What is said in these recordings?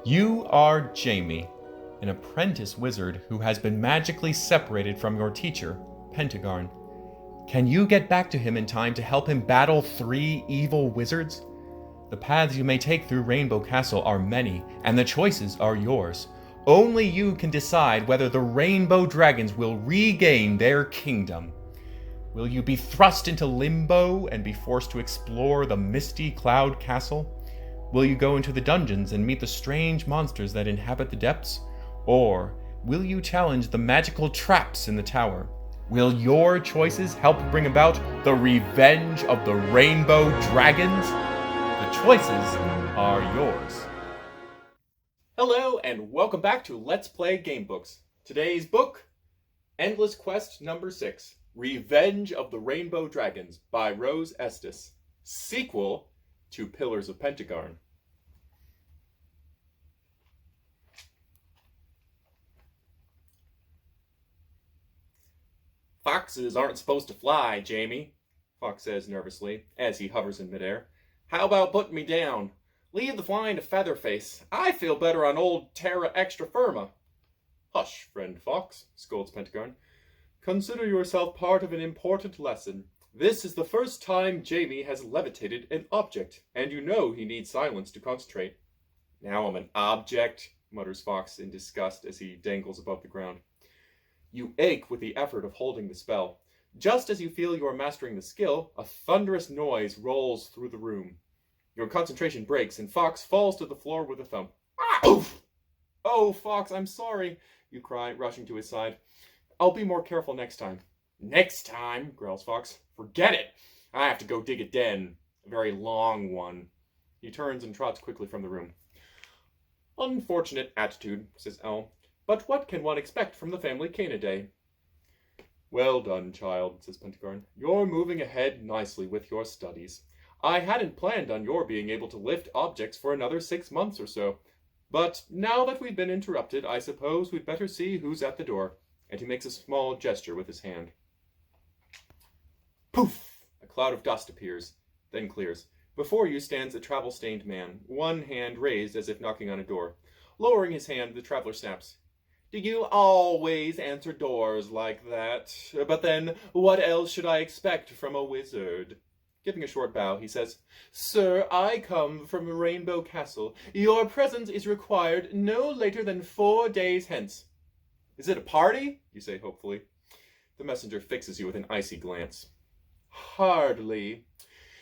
You are Jamie, an apprentice wizard who has been magically separated from your teacher, Pentegarn. Can you get back to him in time to help him battle 3 evil wizards? The paths you may take through Rainbow Castle are many, and the choices are yours. Only you can decide whether the Rainbow Dragons will regain their kingdom. Will you be thrust into Limbo and be forced to explore the misty Cloud Castle? Will you go into the dungeons and meet the strange monsters that inhabit the depths? Or will you challenge the magical traps in the tower? Will your choices help bring about the revenge of the Rainbow Dragons? The choices are yours. Hello and welcome back to Let's Play Gamebooks. Today's book, Endless Quest number 6, Revenge of the Rainbow Dragons by Rose Estes, sequel to Pillars of Pentegarn. Foxes aren't supposed to fly, Jamie, Fox says nervously as he hovers in midair. How about putting me down? Leave the flying to Featherface. I feel better on old terra extra firma. Hush, friend Fox, scolds Pentegarn. Consider yourself part of an important lesson. This is the first time Jamie has levitated an object, and you know he needs silence to concentrate. Now I'm an object, mutters Fox in disgust as he dangles above the ground. You ache with the effort of holding the spell. Just as you feel you are mastering the skill, a thunderous noise rolls through the room. Your concentration breaks, and Fox falls to the floor with a thump. Ah! Oof! Oh, Fox, I'm sorry, you cry, rushing to his side. I'll be more careful next time. Next time, growls Fox. Forget it. I have to go dig a den. A very long one. He turns and trots quickly from the room. Unfortunate attitude, says Elle. But what can one expect from the family Canaday? Well done, child, says Pentegarn. You're moving ahead nicely with your studies. I hadn't planned on your being able to lift objects for another 6 months or so. But now that we've been interrupted, I suppose we'd better see who's at the door. And he makes a small gesture with his hand. Poof! A cloud of dust appears, then clears. Before you stands a travel-stained man, one hand raised as if knocking on a door. Lowering his hand, the traveler snaps. Do you always answer doors like that? But then, what else should I expect from a wizard? Giving a short bow, he says, Sir, I come from Rainbow Castle. Your presence is required no later than 4 days hence. Is it a party? You say hopefully. The messenger fixes you with an icy glance. Hardly.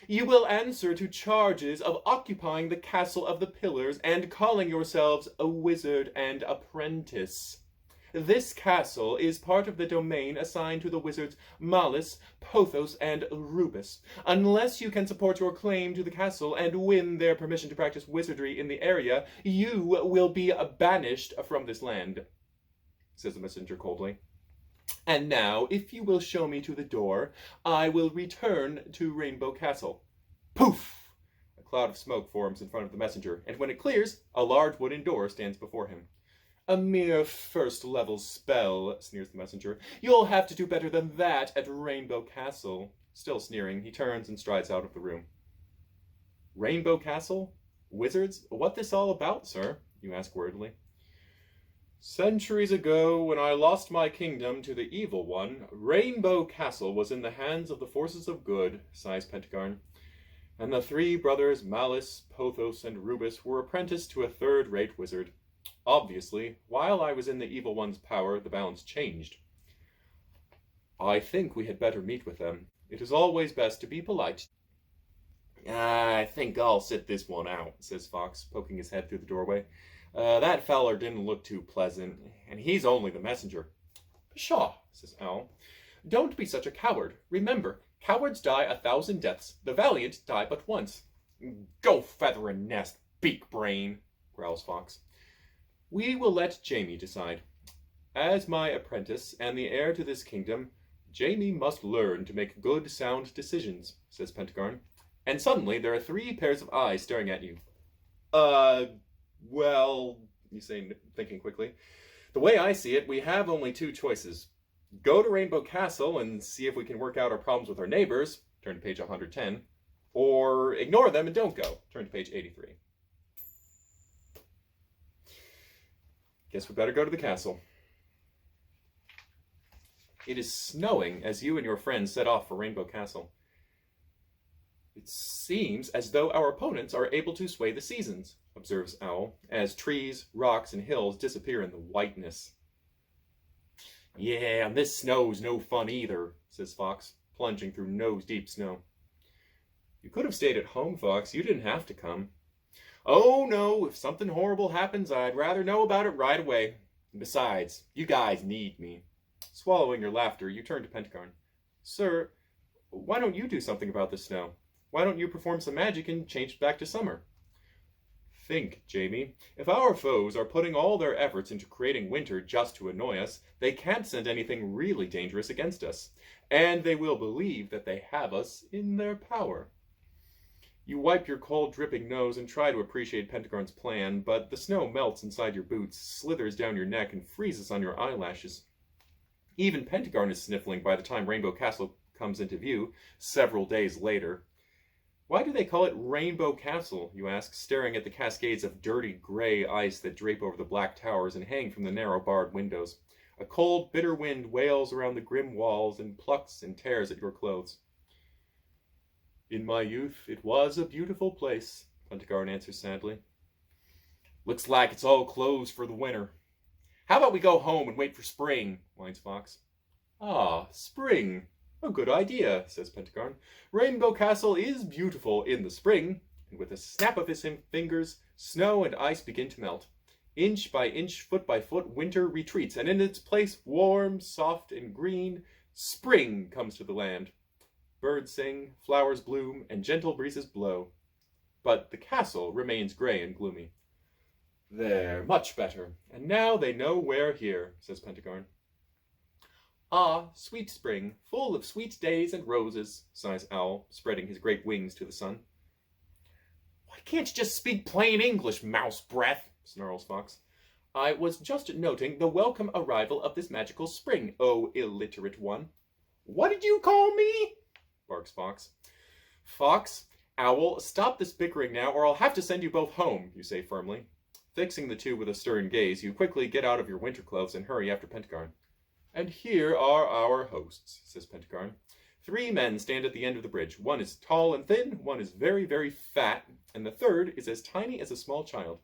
You will answer to charges of occupying the Castle of the Pillars and calling yourselves a wizard and apprentice. This castle is part of the domain assigned to the wizards Malus, Pothos, and Rubus. Unless you can support your claim to the castle and win their permission to practice wizardry in the area, you will be banished from this land, says the messenger coldly. And now, if you will show me to the door, I will return to Rainbow Castle. Poof! A cloud of smoke forms in front of the messenger, and when it clears, a large wooden door stands before him. A mere first-level spell, sneers the messenger. You'll have to do better than that at Rainbow Castle. Still sneering, he turns and strides out of the room. Rainbow Castle? Wizards? What this all about, sir? You ask worriedly. Centuries ago, when I lost my kingdom to the evil one, Rainbow Castle was in the hands of the forces of good, sighs Pentegarn. And the 3 brothers, Malus, Pothos, and Rubus, were apprenticed to a third-rate wizard. Obviously, while I was in the evil one's power, the balance changed. I think we had better meet with them. It is always best to be polite. I think I'll sit this one out, says Fox, poking his head through the doorway. That feller didn't look too pleasant, and he's only the messenger. Pshaw, says Elle. Don't be such a coward. Remember, cowards die 1,000 deaths. The valiant die but once. Go feather a nest, beak brain, growls Fox. We will let Jamie decide. As my apprentice and the heir to this kingdom, Jamie must learn to make good, sound decisions, says Pentegarn. And suddenly there are 3 pairs of eyes staring at you. Well, you say, thinking quickly. The way I see it, we have only 2 choices. Go to Rainbow Castle and see if we can work out our problems with our neighbors, turn to page 110, or ignore them and don't go, turn to page 83. Guess we better go to the castle. It is snowing as you and your friends set off for Rainbow Castle. It seems as though our opponents are able to sway the seasons, observes Owl, as trees, rocks, and hills disappear in the whiteness. Yeah, and this snow's no fun either, says Fox, plunging through nose-deep snow. You could have stayed at home, Fox. You didn't have to come. Oh, no, if something horrible happens, I'd rather know about it right away. And besides, you guys need me. Swallowing your laughter, you turn to Pentegarn. Sir, why don't you do something about the snow? Why don't you perform some magic and change back to summer? Think, Jamie. If our foes are putting all their efforts into creating winter just to annoy us, they can't send anything really dangerous against us. And they will believe that they have us in their power. You wipe your cold, dripping nose and try to appreciate Pentegarn's plan, but the snow melts inside your boots, slithers down your neck, and freezes on your eyelashes. Even Pentegarn is sniffling by the time Rainbow Castle comes into view, several days later. Why do they call it Rainbow Castle, you ask, staring at the cascades of dirty gray ice that drape over the black towers and hang from the narrow barred windows. A cold, bitter wind wails around the grim walls and plucks and tears at your clothes. In my youth, it was a beautiful place, Pentegarn answers sadly. Looks like it's all closed for the winter. How about we go home and wait for spring, whines Fox. Ah, spring. A good idea, says Pentegarn. Rainbow Castle is beautiful in the spring. And with a snap of his fingers, snow and ice begin to melt. Inch by inch, foot by foot, winter retreats, and in its place, warm, soft, and green, spring comes to the land. Birds sing, flowers bloom, and gentle breezes blow. But the castle remains gray and gloomy. There, much better. And now they know we're here, says Pentegarn. Ah, sweet spring, full of sweet days and roses, sighs Owl, spreading his great wings to the sun. Why can't you just speak plain English, mouse breath? Snarls Fox. I was just noting the welcome arrival of this magical spring, oh illiterate one. What did you call me? Barks Fox. Fox, Owl, stop this bickering now, or I'll have to send you both home, you say firmly. Fixing the two with a stern gaze, you quickly get out of your winter clothes and hurry after Pentegarn. And here are our hosts, says Pentegarn. 3 men stand at the end of the bridge. One is tall and thin, one is very, very fat, and the third is as tiny as a small child.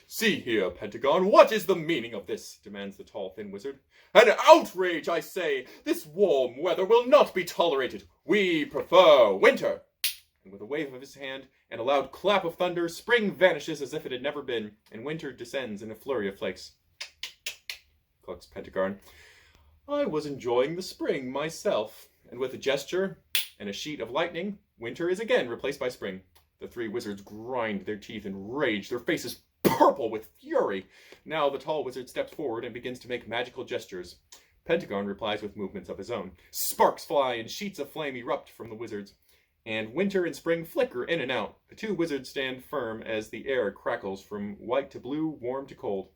See here, Pentegarn, what is the meaning of this? Demands the tall, thin wizard. An outrage, I say! This warm weather will not be tolerated. We prefer winter. And with a wave of his hand and a loud clap of thunder, spring vanishes as if it had never been, and winter descends in a flurry of flakes. Clucks Pentegarn. I was enjoying the spring myself. And with a gesture and a sheet of lightning, winter is again replaced by spring. The 3 wizards grind their teeth in rage, their faces purple with fury. Now the tall wizard steps forward and begins to make magical gestures. Pentegarn replies with movements of his own. Sparks fly and sheets of flame erupt from the wizards. And winter and spring flicker in and out. The 2 wizards stand firm as the air crackles from white to blue, warm to cold.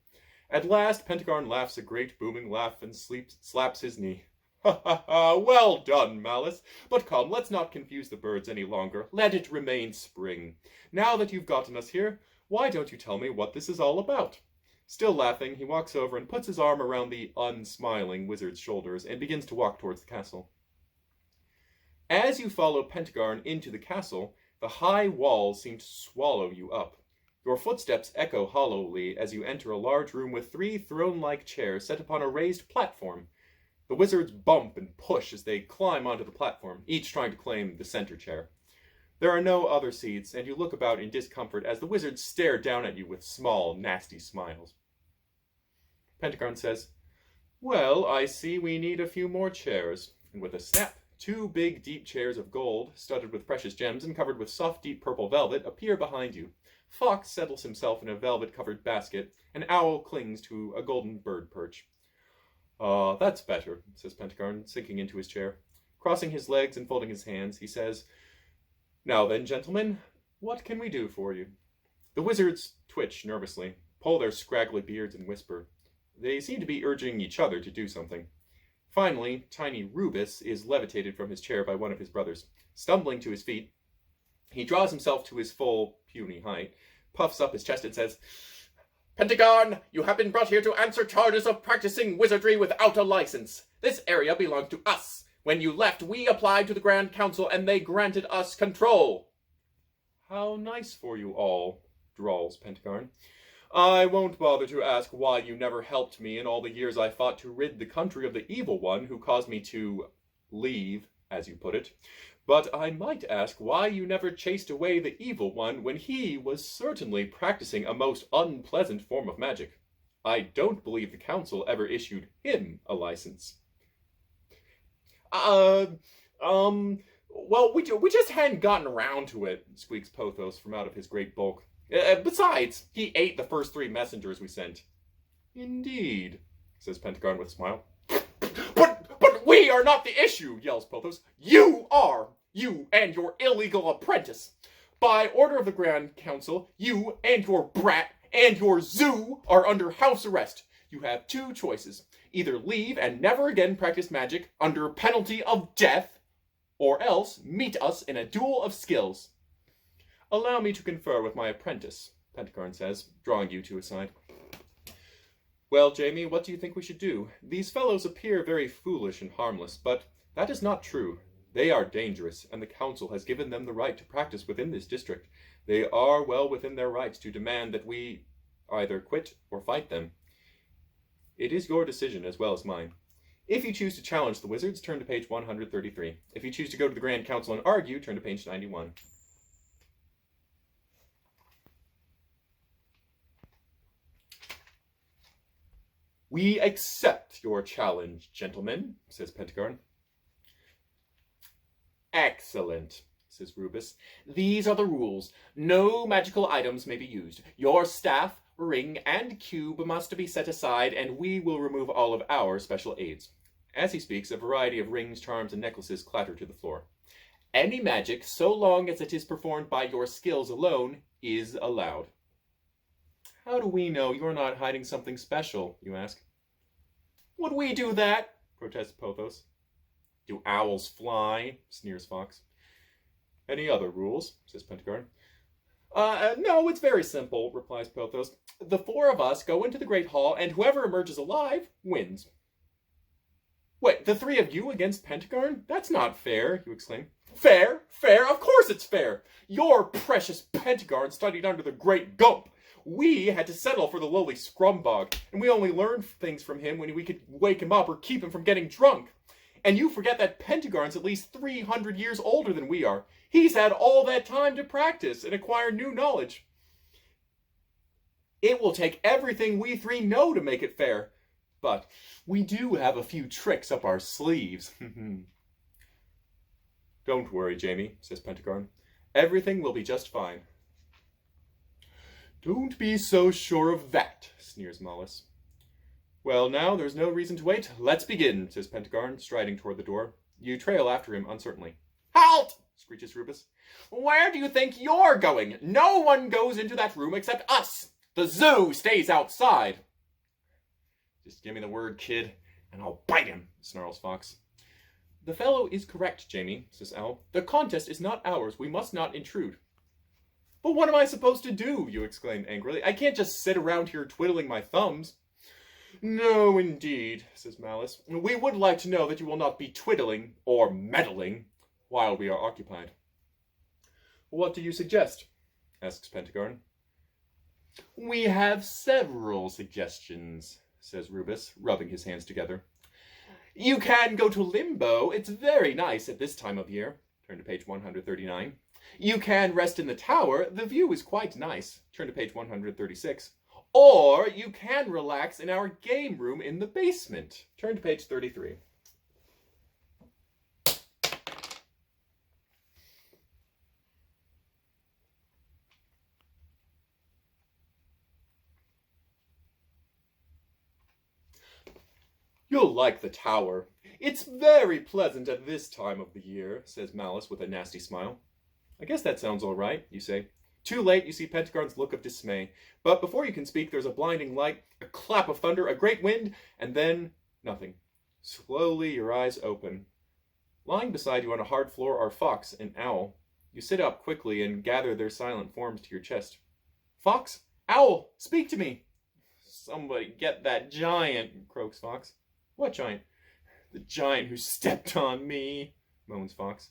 At last, Pentegarn laughs a great booming laugh and slaps his knee. Ha ha ha! Well done, Malice. But come, let's not confuse the birds any longer. Let it remain spring. Now that you've gotten us here, why don't you tell me what this is all about? Still laughing, he walks over and puts his arm around the unsmiling wizard's shoulders and begins to walk towards the castle. As you follow Pentegarn into the castle, the high walls seem to swallow you up. Your footsteps echo hollowly as you enter a large room with 3 throne-like chairs set upon a raised platform. The wizards bump and push as they climb onto the platform, each trying to claim the center chair. There are no other seats, and you look about in discomfort as the wizards stare down at you with small, nasty smiles. Pentegarn says, Well, I see we need a few more chairs. And with a snap, 2 big, deep chairs of gold, studded with precious gems and covered with soft, deep purple velvet, appear behind you. Fox settles himself in a velvet-covered basket, and Owl clings to a golden bird perch. Ah, that's better, says Pentegarn, sinking into his chair. Crossing his legs and folding his hands, he says, Now then, gentlemen, what can we do for you? The wizards twitch nervously, pull their scraggly beards, and whisper. They seem to be urging each other to do something. Finally, tiny Rubus is levitated from his chair by one of his brothers. Stumbling to his feet, He draws himself to his full, puny height, puffs up his chest, and says, Pentegarn, you have been brought here to answer charges of practicing wizardry without a license. This area belonged to us. When you left, we applied to the Grand Council, and they granted us control. How nice for you all, drawls Pentegarn. I won't bother to ask why you never helped me in all the years I fought to rid the country of the evil one who caused me to leave, as you put it. But I might ask why you never chased away the evil one when he was certainly practicing a most unpleasant form of magic. I don't believe the council ever issued him a license. Well, we just hadn't gotten around to it, squeaks Pothos from out of his great bulk. Besides, he ate the first 3 messengers we sent. Indeed, says Pentegarn with a smile. But we are not the issue, yells Pothos. You are! You and your illegal apprentice. By order of the Grand Council, you and your brat and your zoo are under house arrest. You have 2 choices. Either leave and never again practice magic under penalty of death, or else meet us in a duel of skills. Allow me to confer with my apprentice, Pentegarn says, drawing you to his side. Well, Jamie, what do you think we should do? These fellows appear very foolish and harmless, but that is not true. They are dangerous, and the council has given them the right to practice within this district. They are well within their rights to demand that we either quit or fight them. It is your decision as well as mine. If you choose to challenge the wizards, turn to page 133. If you choose to go to the Grand Council and argue, turn to page 91. We accept your challenge, gentlemen, says Pentegarn. Excellent, says Rubus. These are the rules. No magical items may be used. Your staff, ring, and cube must be set aside, and we will remove all of our special aids. As he speaks, a variety of rings, charms, and necklaces clatter to the floor. Any magic, so long as it is performed by your skills alone, is allowed. How do we know you're not hiding something special, you ask? Would we do that? Protests Pothos. Do owls fly? Sneers Fox. Any other rules? Says Pentegarn. No, it's very simple, replies Pothos. The 4 of us go into the Great Hall, and whoever emerges alive wins. Wait, the 3 of you against Pentegarn? That's not fair, you exclaim. Fair? Fair? Of course it's fair! Your precious Pentegarn studied under the Great Gump. We had to settle for the lowly Scrumbog, and we only learned things from him when we could wake him up or keep him from getting drunk. And you forget that Pentegarn's at least 300 years older than we are. He's had all that time to practice and acquire new knowledge. It will take everything we 3 know to make it fair. But we do have a few tricks up our sleeves. Don't worry, Jamie, says Pentegarn. Everything will be just fine. Don't be so sure of that, sneers Mollis. Well, now there's no reason to wait. Let's begin, says Pentegarn, striding toward the door. You trail after him uncertainly. Halt! Screeches Rubus. Where do you think you're going? No one goes into that room except us. The zoo stays outside. Just give me the word, kid, and I'll bite him, snarls Fox. The fellow is correct, Jamie, says Owl. The contest is not ours. We must not intrude. But what am I supposed to do? You exclaim angrily. I can't just sit around here twiddling my thumbs. No, indeed, says Malice. We would like to know that you will not be twiddling or meddling while we are occupied. What do you suggest? Asks Pentegarn. We have several suggestions, says Rubus, rubbing his hands together. You can go to Limbo. It's very nice at this time of year. Turn to page 139. You can rest in the tower. The view is quite nice. Turn to page 136. Or you can relax in our game room in the basement. Turn to page 33. You'll like the tower. It's very pleasant at this time of the year, says Malice with a nasty smile. I guess that sounds all right, you say. Too late, you see Pentegarn's look of dismay. But before you can speak, there's a blinding light, a clap of thunder, a great wind, and then nothing. Slowly, your eyes open. Lying beside you on a hard floor are Fox and Owl. You sit up quickly and gather their silent forms to your chest. Fox? Owl! Speak to me! Somebody get that giant, croaks Fox. What giant? The giant who stepped on me, moans Fox.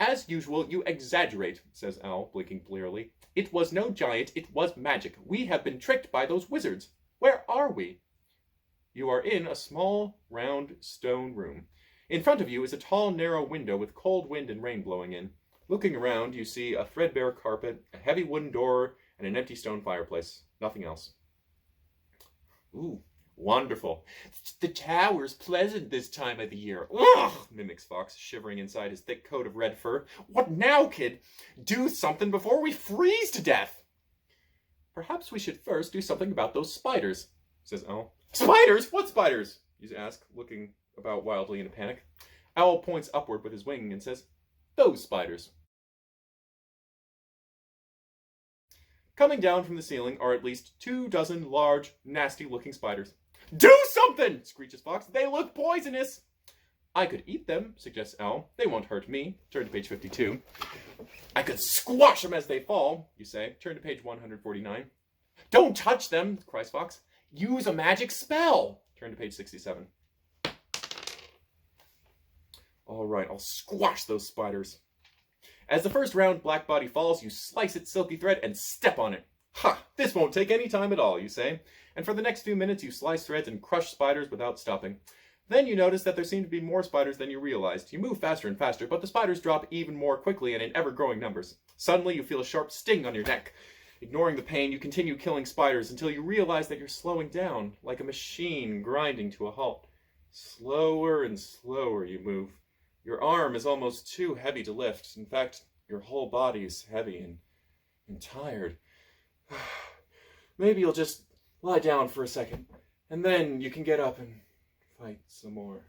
As usual, you exaggerate, says Owl, blinking blearily. It was no giant, it was magic. We have been tricked by those wizards. Where are we? You are in a small, round, stone room. In front of you is a tall, narrow window with cold wind and rain blowing in. Looking around, you see a threadbare carpet, a heavy wooden door, and an empty stone fireplace. Nothing else. Ooh, wonderful. The tower's pleasant this time of the year. Ugh, mimics Fox, shivering inside his thick coat of red fur. What now, kid? Do something before we freeze to death. Perhaps we should first do something about those spiders, says Owl. Spiders? What spiders? You ask, looking about wildly in a panic. Owl points upward with his wing and says, those spiders. Coming down from the ceiling are at least 24 large, nasty-looking spiders. Do something! Screeches Fox. They look poisonous! I could eat them, suggests Owl. They won't hurt me. Turn to page 52. I could squash them as they fall, you say. Turn to page 149. Don't touch them, cries Fox. Use a magic spell. Turn to page 67. All right, I'll squash those spiders. As the first round black body falls, you slice its silky thread and step on it. Ha! This won't take any time at all, you say. And for the next few minutes, you slice threads and crush spiders without stopping. Then you notice that there seem to be more spiders than you realized. You move faster and faster, but the spiders drop even more quickly and in ever-growing numbers. Suddenly, you feel a sharp sting on your neck. Ignoring the pain, you continue killing spiders until you realize that you're slowing down, like a machine grinding to a halt. Slower and slower you move. Your arm is almost too heavy to lift. In fact, your whole body is heavy and tired. Maybe you'll just lie down for a second, and then you can get up and fight some more.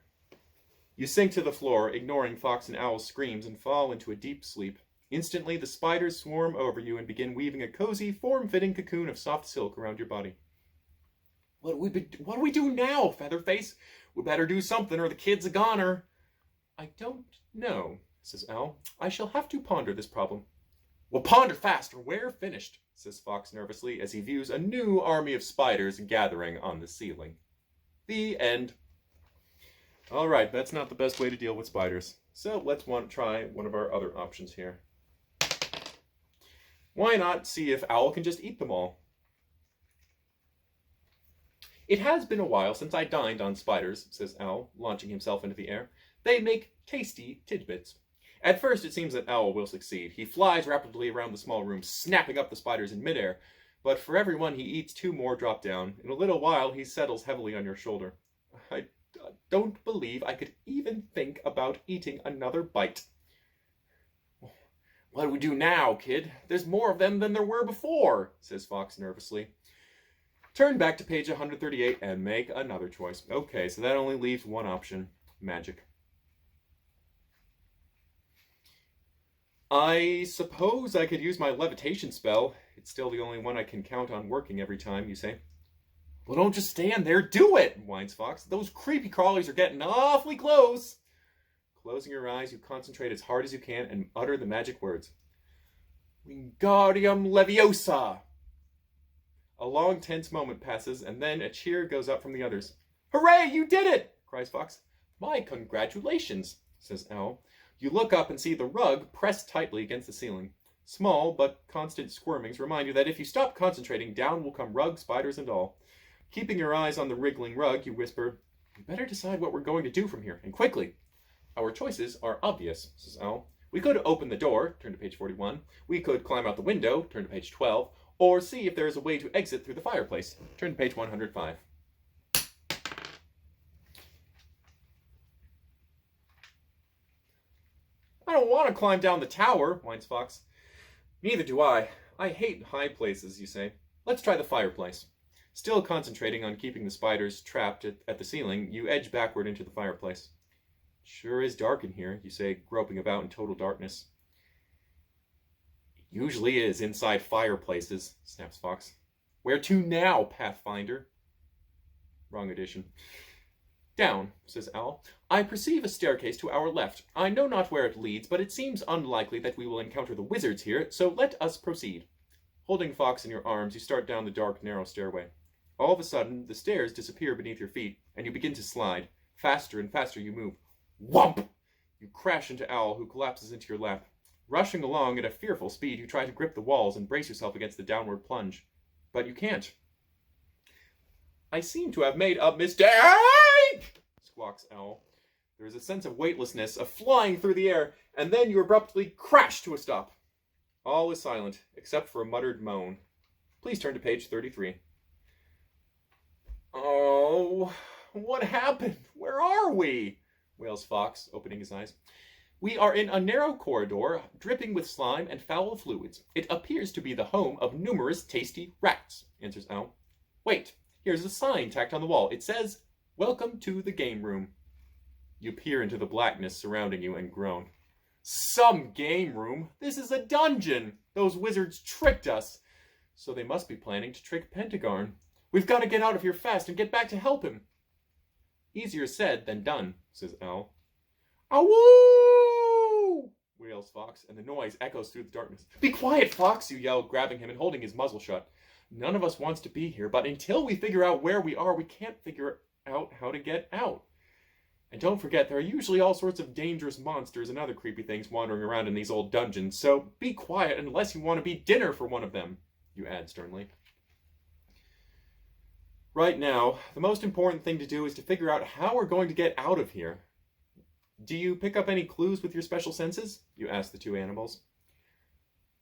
You sink to the floor, ignoring Fox and Owl's screams, and fall into a deep sleep. Instantly, the spiders swarm over you and begin weaving a cozy, form-fitting cocoon of soft silk around your body. What do we do now, Featherface? We better do something or the kid's a goner. I don't know, says Owl. I shall have to ponder this problem. Well, ponder fast, or we're finished, says Fox nervously as he views a new army of spiders gathering on the ceiling. The end. All right, that's not the best way to deal with spiders. So let's try one of our other options here. Why not see if Owl can just eat them all? It has been a while since I dined on spiders, says Owl, launching himself into the air. They make tasty tidbits. At first, it seems that Owl will succeed. He flies rapidly around the small room, snapping up the spiders in midair. But for every one he eats, 2 more drop down. In a little while, he settles heavily on your shoulder. I don't believe I could even think about eating another bite. What do we do now, kid? There's more of them than there were before, says Fox nervously. Turn back to page 138 and make another choice. Okay, so that only leaves one option. Magic. I suppose I could use my levitation spell. It's still the only one I can count on working every time, you say. Well, don't just stand there. Do it, whines Fox. Those creepy crawlies are getting awfully close. Closing your eyes, you concentrate as hard as you can and utter the magic words. Wingardium Leviosa! A long, tense moment passes, and then a cheer goes up from the others. Hooray, you did it! Cries Fox. My congratulations, says Owl. You look up and see the rug pressed tightly against the ceiling. Small but constant squirmings remind you that if you stop concentrating, down will come rug, spiders, and all. Keeping your eyes on the wriggling rug, you whisper, We better decide what we're going to do from here, and quickly. Our choices are obvious, says Owl. We could open the door, turn to page 41. We could climb out the window, turn to page 12. Or see if there is a way to exit through the fireplace. Turn to page 105. I don't want to climb down the tower, whines Fox. Neither do I. I hate high places, you say. Let's try the fireplace. Still concentrating on keeping the spiders trapped at the ceiling, you edge backward into the fireplace. Sure is dark in here, you say, groping about in total darkness. It usually is inside fireplaces, snaps Fox. Where to now, Pathfinder? Wrong edition. Down, says Owl. I perceive a staircase to our left. I know not where it leads, but it seems unlikely that we will encounter the wizards here, so let us proceed. Holding Fox in your arms, you start down the dark, narrow stairway. All of a sudden, the stairs disappear beneath your feet, and you begin to slide. Faster and faster you move. Whomp! You crash into Owl, who collapses into your lap. Rushing along at a fearful speed, you try to grip the walls and brace yourself against the downward plunge. But you can't. I seem to have made a mistake! Squawks Owl. There is a sense of weightlessness, of flying through the air, and then you abruptly crash to a stop. All is silent, except for a muttered moan. Please turn to page 33. Oh, what happened? Where are we? Wails Fox, opening his eyes. We are in a narrow corridor, dripping with slime and foul fluids. It appears to be the home of numerous tasty rats, answers Owl. Wait, here's a sign tacked on the wall. It says, Welcome to the game room. You peer into the blackness surrounding you and groan. Some game room? This is a dungeon! Those wizards tricked us! So they must be planning to trick Pentegarn. We've got to get out of here fast and get back to help him. Easier said than done, says Owl. Awoo! Wails Fox, and the noise echoes through the darkness. Be quiet, Fox, you yell, grabbing him and holding his muzzle shut. None of us wants to be here, but until we figure out where we are, we can't figure out how to get out. And don't forget, there are usually all sorts of dangerous monsters and other creepy things wandering around in these old dungeons, so be quiet unless you want to be dinner for one of them, you add sternly. Right now, the most important thing to do is to figure out how we're going to get out of here. Do you pick up any clues with your special senses? You ask the two animals.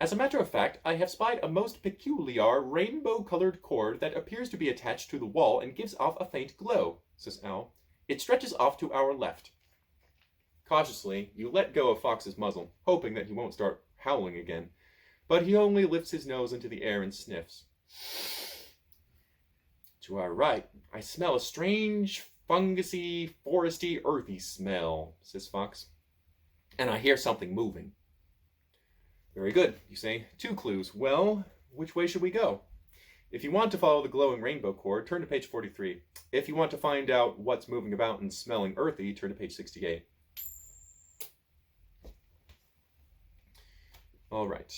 As a matter of fact, I have spied a most peculiar rainbow-colored cord that appears to be attached to the wall and gives off a faint glow, says Owl. It stretches off to our left. Cautiously, you let go of Fox's muzzle, hoping that he won't start howling again, but he only lifts his nose into the air and sniffs. To our right, I smell a strange, fungusy, foresty, earthy smell, says Fox. And I hear something moving. Very good, you say. 2 clues. Well, which way should we go? If you want to follow the glowing rainbow cord, turn to page 43. If you want to find out what's moving about and smelling earthy, turn to page 68. All right.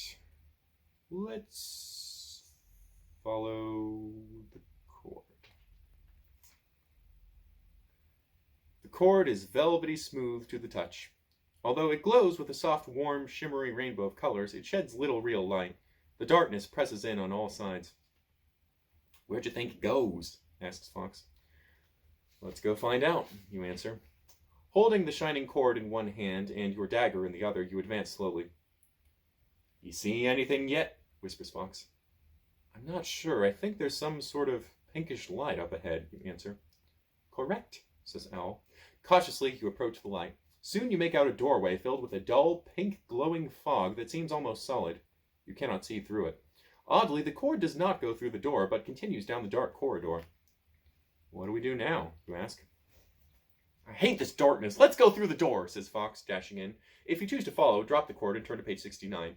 Let's follow the cord. The cord is velvety smooth to the touch. Although it glows with a soft, warm, shimmery rainbow of colors, it sheds little real light. The darkness presses in on all sides. Where'd you think it goes? Asks Fox. Let's go find out, you answer. Holding the shining cord in one hand and your dagger in the other, you advance slowly. You see anything yet? Whispers Fox. I'm not sure. I think there's some sort of pinkish light up ahead, you answer. Correct, says Owl. Cautiously, you approach the light. Soon you make out a doorway filled with a dull, pink, glowing fog that seems almost solid. You cannot see through it. Oddly, the cord does not go through the door, but continues down the dark corridor. What do we do now, you ask? I hate this darkness. Let's go through the door, says Fox, dashing in. If you choose to follow, drop the cord and turn to page 69.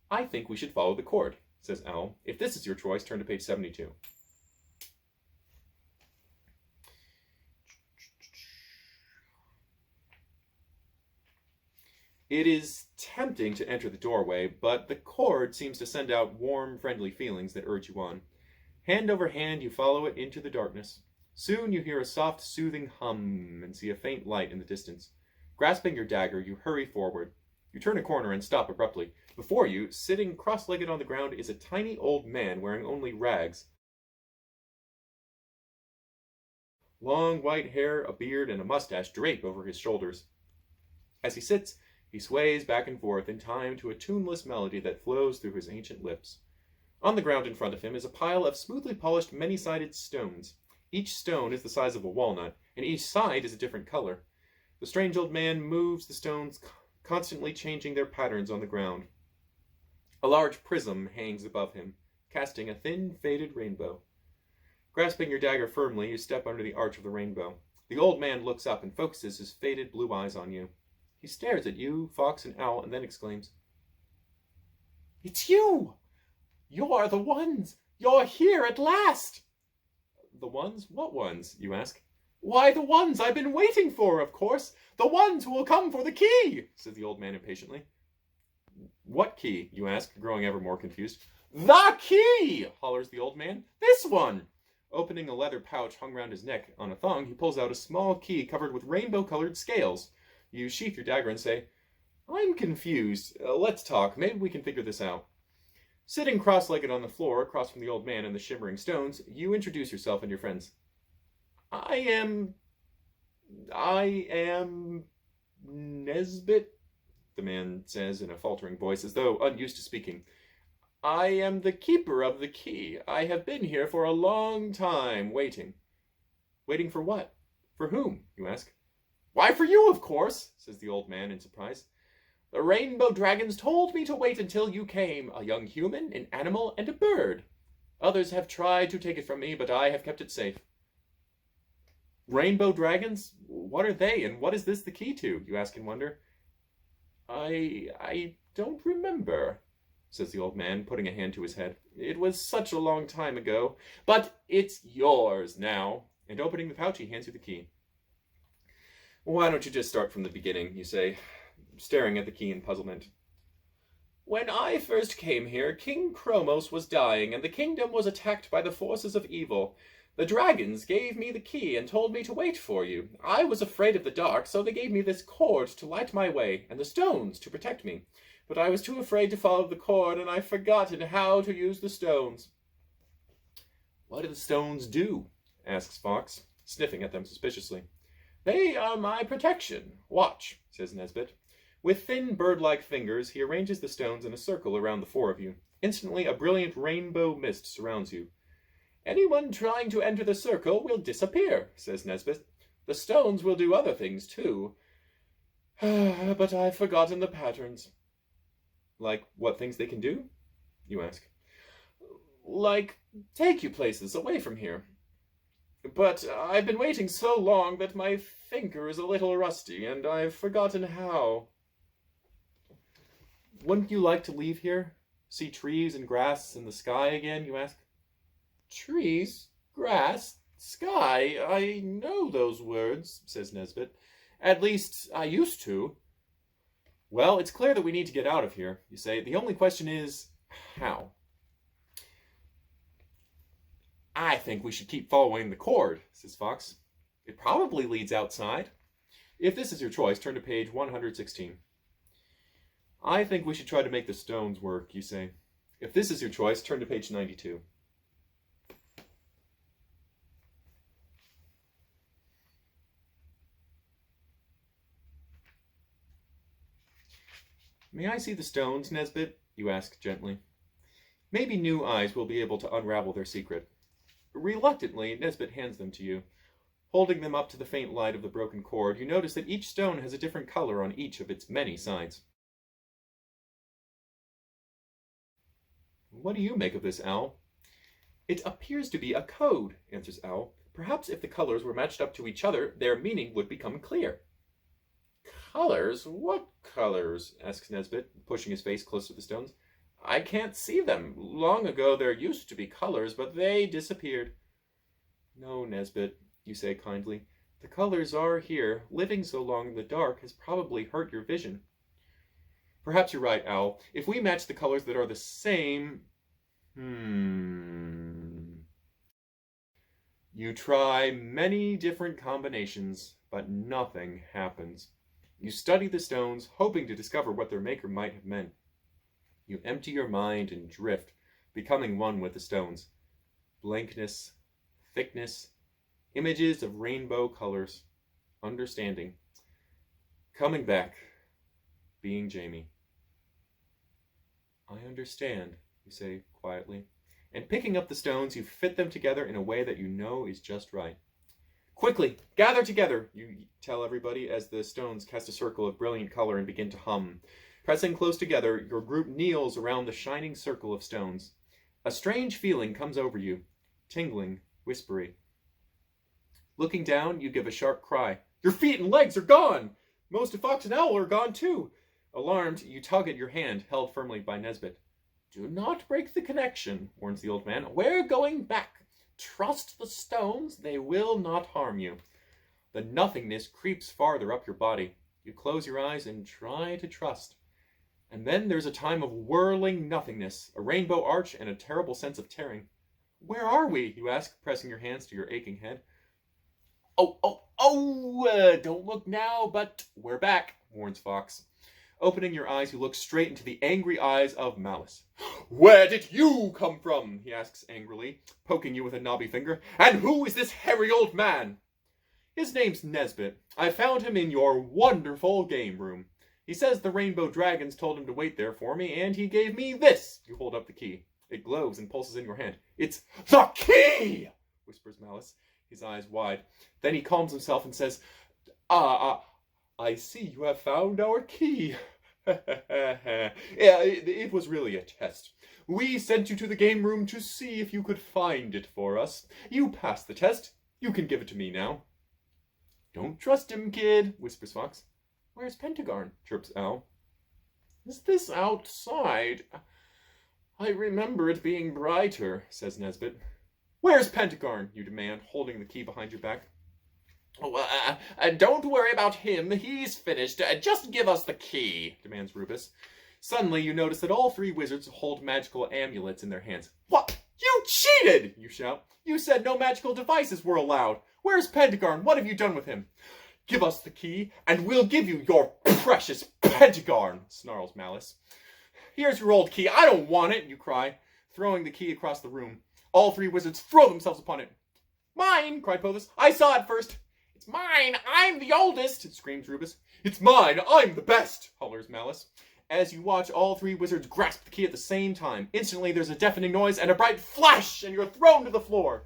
I think we should follow the cord, says Owl. If this is your choice, turn to page 72. It is tempting to enter the doorway, but the cord seems to send out warm, friendly feelings that urge you on. Hand over hand, you follow it into the darkness. Soon you hear a soft, soothing hum and see a faint light in the distance. Grasping your dagger, you hurry forward. You turn a corner and stop abruptly. Before you, sitting cross-legged on the ground, is a tiny old man wearing only rags. Long white hair, a beard, and a mustache drape over his shoulders. As he sits, he sways back and forth in time to a tuneless melody that flows through his ancient lips. On the ground in front of him is a pile of smoothly polished, many-sided stones. Each stone is the size of a walnut, and each side is a different color. The strange old man moves the stones, constantly changing their patterns on the ground. A large prism hangs above him, casting a thin, faded rainbow. Grasping your dagger firmly, you step under the arch of the rainbow. The old man looks up and focuses his faded blue eyes on you. He stares at you, Fox, and Owl, and then exclaims, It's you! You're the ones! You're here at last! The ones? What ones? You ask. Why, the ones I've been waiting for, of course. The ones who will come for the key, says the old man impatiently. What key, you ask, growing ever more confused. The key, hollers the old man. This one. Opening a leather pouch hung round his neck on a thong, he pulls out a small key covered with rainbow-colored scales. You sheath your dagger and say, I'm confused. Let's talk. Maybe we can figure this out. Sitting cross-legged on the floor across from the old man and the shimmering stones, you introduce yourself and your friends. I am Nesbitt, the man says in a faltering voice, as though unused to speaking. I am the keeper of the key. I have been here for a long time, waiting. Waiting for what? For whom, you ask. Why, for you, of course, says the old man in surprise. The rainbow dragons told me to wait until you came, a young human, an animal, and a bird. Others have tried to take it from me, but I have kept it safe. Rainbow dragons? What are they, and what is this the key to? You ask in wonder. I don't remember, says the old man, putting a hand to his head. It was such a long time ago, but it's yours now. And opening the pouch, he hands you the key. Why don't you just start from the beginning, you say, staring at the key in puzzlement. When I first came here, King Chromos was dying, and the kingdom was attacked by the forces of evil. The dragons gave me the key and told me to wait for you. I was afraid of the dark, so they gave me this cord to light my way, and the stones to protect me. But I was too afraid to follow the cord, and I've forgotten how to use the stones. What do the stones do? Asks Fox, sniffing at them suspiciously. They are my protection. Watch, says Nesbitt. With thin bird-like fingers, he arranges the stones in a circle around the four of you. Instantly, a brilliant rainbow mist surrounds you. Anyone trying to enter the circle will disappear, says Nesbitt. The stones will do other things, too. But I've forgotten the patterns. Like what things they can do? You ask. Like take you places away from here. But I've been waiting so long that my finger is a little rusty, and I've forgotten how. Wouldn't you like to leave here? See trees and grass and the sky again, you ask? Trees, grass, sky, I know those words, says Nesbitt. At least, I used to. Well, it's clear that we need to get out of here, you say. The only question is, how? I think we should keep following the cord, says Fox. It probably leads outside. If this is your choice, turn to page 116. I think we should try to make the stones work, you say. If this is your choice, turn to page 92. May I see the stones, Nesbitt? You ask gently. Maybe new eyes will be able to unravel their secret. Reluctantly, Nesbitt hands them to you. Holding them up to the faint light of the broken cord, you notice that each stone has a different color on each of its many sides. What do you make of this, Owl? It appears to be a code, answers Owl. Perhaps if the colors were matched up to each other, their meaning would become clear. Colors? What colors? Asks Nesbitt, pushing his face close to the stones. I can't see them. Long ago there used to be colors, but they disappeared. No, Nesbitt, you say kindly. The colors are here. Living so long in the dark has probably hurt your vision. Perhaps you're right, Owl. If we match the colors that are the same... You try many different combinations, but nothing happens. You study the stones, hoping to discover what their maker might have meant. You empty your mind and drift, becoming one with the stones. Blankness, thickness, images of rainbow colors, understanding. Coming back, being Jamie. I understand, you say quietly. And picking up the stones, you fit them together in a way that you know is just right. Quickly, gather together, you tell everybody as the stones cast a circle of brilliant color and begin to hum. Pressing close together, your group kneels around the shining circle of stones. A strange feeling comes over you, tingling, whispery. Looking down, you give a sharp cry. Your feet and legs are gone! Most of Fox and Owl are gone too. Alarmed, you tug at your hand, held firmly by Nesbitt. Do not break the connection, warns the old man. We're going back. Trust the stones, they will not harm you. The nothingness creeps farther up your body. You close your eyes and try to trust. And then there's a time of whirling nothingness, a rainbow arch, and a terrible sense of tearing. Where are we? You ask, pressing your hands to your aching head. Don't look now, but we're back, warns Fox. Opening your eyes, you look straight into the angry eyes of Malice. Where did you come from? He asks angrily, poking you with a knobby finger. And who is this hairy old man? His name's Nesbitt. I found him in your wonderful game room. He says the rainbow dragons told him to wait there for me, and he gave me this. You hold up the key. It glows and pulses in your hand. It's the key, whispers Malice, his eyes wide. Then he calms himself and says, I see you have found our key. It was really a test. We sent you to the game room to see if you could find it for us. You passed the test. You can give it to me now. Don't trust him, kid, whispers Fox. Where's Pentegarn? Chirps Owl. Is this outside? I remember it being brighter, says Nesbitt. Where's Pentegarn? You demand, holding the key behind your back. Don't worry about him. He's finished. Just give us the key, demands Rubus. Suddenly, you notice that all three wizards hold magical amulets in their hands. What? You cheated! You shout. You said no magical devices were allowed. Where's Pentegarn? What have you done with him? Give us the key, and we'll give you your precious Pentegarn, snarls Malice. Here's your old key. I don't want it, you cry, throwing the key across the room. All three wizards throw themselves upon it. Mine, cried Pothos. I saw it first. It's mine. I'm the oldest, screams Rubus. It's mine. I'm the best, hollers Malice. As you watch, all three wizards grasp the key at the same time. Instantly, there's a deafening noise and a bright flash, and you're thrown to the floor.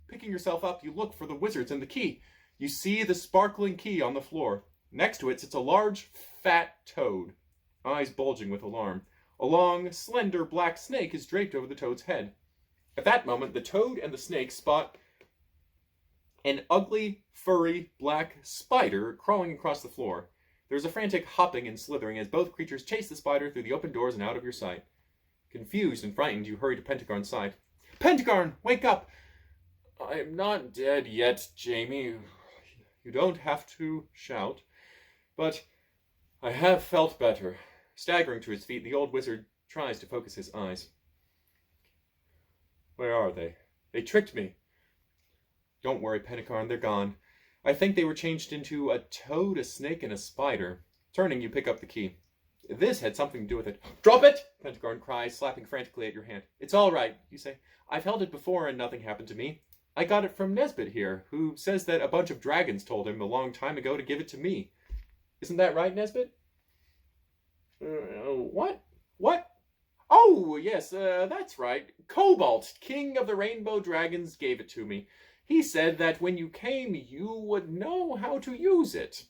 Picking yourself up, you look for the wizards and the key. You see the sparkling key on the floor. Next to it sits a large, fat toad, eyes bulging with alarm. A long, slender black snake is draped over the toad's head. At that moment, the toad and the snake spot an ugly, furry, black spider crawling across the floor. There's a frantic hopping and slithering as both creatures chase the spider through the open doors and out of your sight. Confused and frightened, you hurry to Pentegarn's side. Pentegarn, wake up! I'm not dead yet, Jamie. You don't have to shout, but I have felt better. Staggering to his feet, the old wizard tries to focus his eyes. Where are they? They tricked me. Don't worry, Pentegarn, they're gone. I think they were changed into a toad, a snake, and a spider. Turning, you pick up the key. This had something to do with it. Drop it! Pentegarn cries, slapping frantically at your hand. It's all right, you say. I've held it before and nothing happened to me. I got it from Nesbitt here, who says that a bunch of dragons told him a long time ago to give it to me. Isn't that right, Nesbitt? What? What? Oh, yes, that's right. Cobalt, king of the rainbow dragons, gave it to me. He said that when you came, you would know how to use it.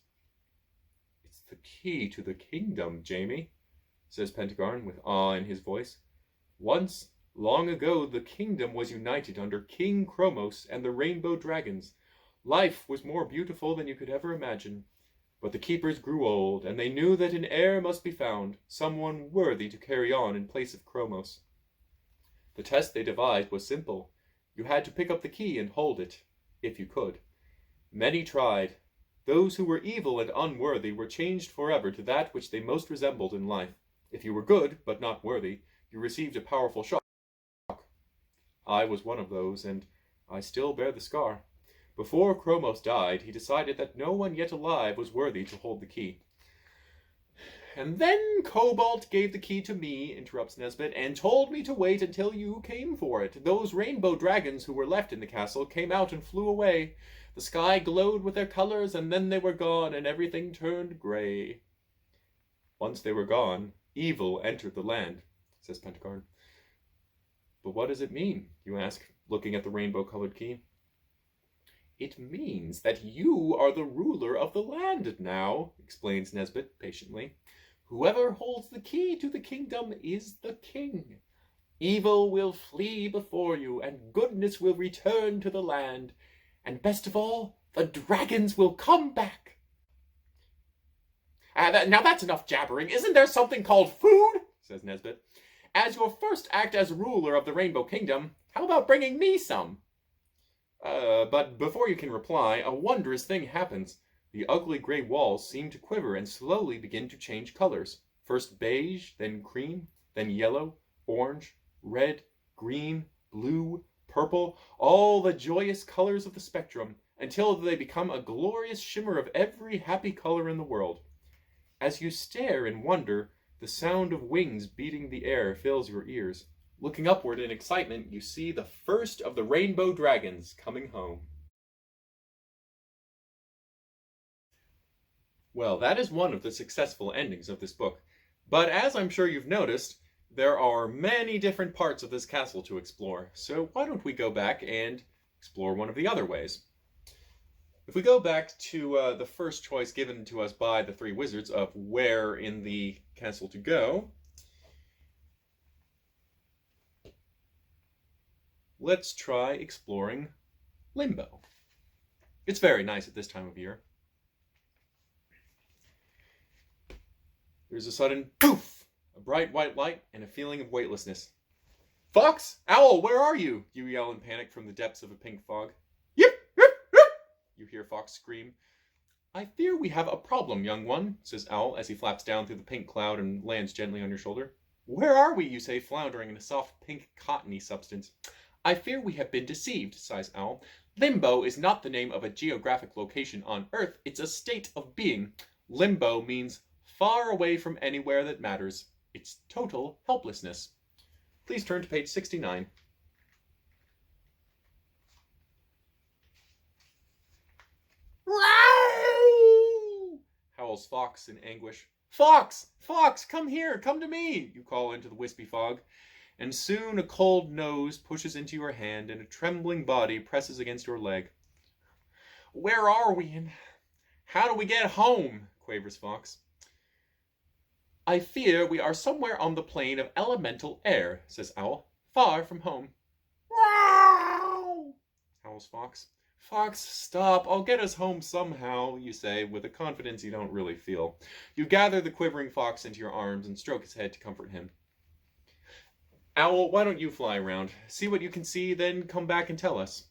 It's the key to the kingdom, Jamie, says Pentegarn with awe in his voice. Once, long ago, the kingdom was united under King Chromos and the rainbow dragons. Life was more beautiful than you could ever imagine. But the keepers grew old, and they knew that an heir must be found, someone worthy to carry on in place of Chromos. The test they devised was simple. You had to pick up the key and hold it, if you could. Many tried. Those who were evil and unworthy were changed forever to that which they most resembled in life. If you were good, but not worthy, you received a powerful shock. I was one of those, and I still bear the scar. Before Chromos died, he decided that no one yet alive was worthy to hold the key. And then Cobalt gave the key to me, interrupts Nesbitt, and told me to wait until you came for it. Those rainbow dragons who were left in the castle came out and flew away. The sky glowed with their colors, and then they were gone, and everything turned gray. Once they were gone, evil entered the land, says Pentegarn. But what does it mean, you ask, looking at the rainbow-colored key. It means that you are the ruler of the land now, explains Nesbitt patiently. Whoever holds the key to the kingdom is the king. Evil will flee before you, and goodness will return to the land. And best of all, the dragons will come back. Now that's enough jabbering. Isn't there something called food? Says Nesbitt. As your first act as ruler of the Rainbow Kingdom, how about bringing me some? But before you can reply, a wondrous thing happens. The ugly gray walls seem to quiver and slowly begin to change colors. First beige, then cream, then yellow, orange, red, green, blue, purple, all the joyous colors of the spectrum, until they become a glorious shimmer of every happy color in the world. As you stare in wonder, the sound of wings beating the air fills your ears. Looking upward in excitement, you see the first of the rainbow dragons coming home. Well, that is one of the successful endings of this book. But as I'm sure you've noticed, there are many different parts of this castle to explore. So why don't we go back and explore one of the other ways? If we go back to the first choice given to us by the three wizards of where in the castle to go, let's try exploring Limbo. It's very nice at this time of year. There's a sudden poof, a bright white light, and a feeling of weightlessness. Fox! Owl, where are you? You yell in panic from the depths of a pink fog. Yip! Yip! Yip! You hear Fox scream. I fear we have a problem, young one, says Owl as he flaps down through the pink cloud and lands gently on your shoulder. Where are we, you say, floundering in a soft pink cottony substance. I fear we have been deceived, sighs Owl. Limbo is not the name of a geographic location on Earth, it's a state of being. Limbo means far away from anywhere that matters. It's total helplessness. Please turn to page 69. Howls Fox in anguish. Fox! Fox! Come here! Come to me! You call into the wispy fog. And soon a cold nose pushes into your hand and a trembling body presses against your leg. Where are we and how do we get home? Quavers Fox. I fear we are somewhere on the plane of elemental air, says Owl, far from home. Wow! Howls Fox. Fox, stop, I'll get us home somehow, you say, with a confidence you don't really feel. You gather the quivering Fox into your arms and stroke his head to comfort him. Owl, why don't you fly around? See what you can see, then come back and tell us.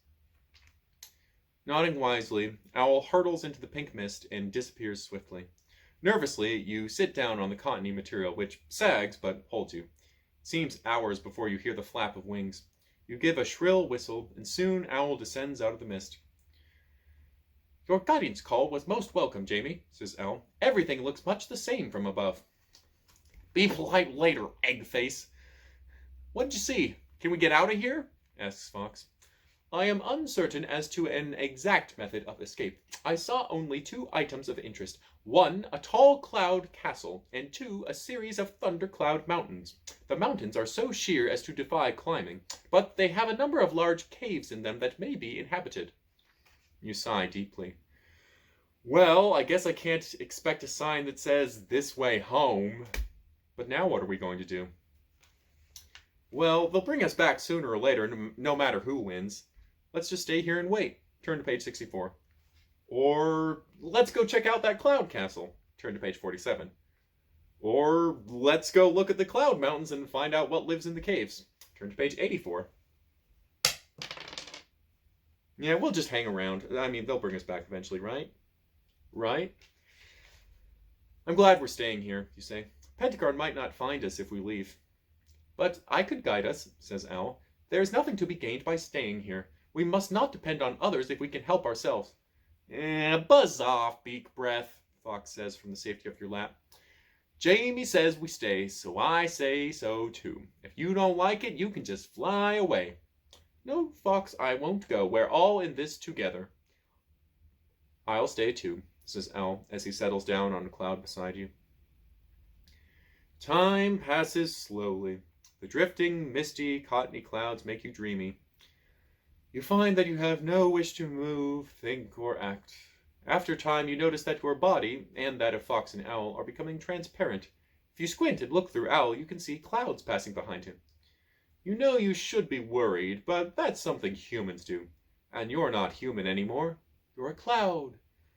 Nodding wisely, Owl hurtles into the pink mist and disappears swiftly. Nervously, you sit down on the cottony material, which sags but holds you. It seems hours before you hear the flap of wings. You give a shrill whistle, and soon Owl descends out of the mist. Your guidance call was most welcome, Jamie, says Owl. Everything looks much the same from above. Be polite later, egg-face. What'd you see? Can we get out of here? Asks Fox. I am uncertain as to an exact method of escape. I saw only two items of interest. One, a tall cloud castle, and two, a series of thundercloud mountains. The mountains are so sheer as to defy climbing, but they have a number of large caves in them that may be inhabited. You sigh deeply. Well, I guess I can't expect a sign that says, this way home. But now what are we going to do? Well, they'll bring us back sooner or later, no matter who wins. Let's just stay here and wait. Turn to page 64. Or let's go check out that cloud castle. Turn to page 47. Or let's go look at the cloud mountains and find out what lives in the caves. Turn to page 84. Yeah, we'll just hang around. I mean, they'll bring us back eventually, right? Right? I'm glad we're staying here, you say. Pentegarn might not find us if we leave. But I could guide us, says Owl. There is nothing to be gained by staying here. We must not depend on others if we can help ourselves. Buzz off, beak breath, Fox says from the safety of your lap. Jamie says we stay, so I say so too. If you don't like it, you can just fly away. No, Fox, I won't go. We're all in this together. I'll stay too, says Owl as he settles down on a cloud beside you. Time passes slowly. The drifting, misty, cottony clouds make you dreamy. You find that you have no wish to move, think, or act. After time, you notice that your body, and that of Fox and Owl, are becoming transparent. If you squint and look through Owl, you can see clouds passing behind him. You know you should be worried, but that's something humans do. And you're not human anymore. You're a cloud.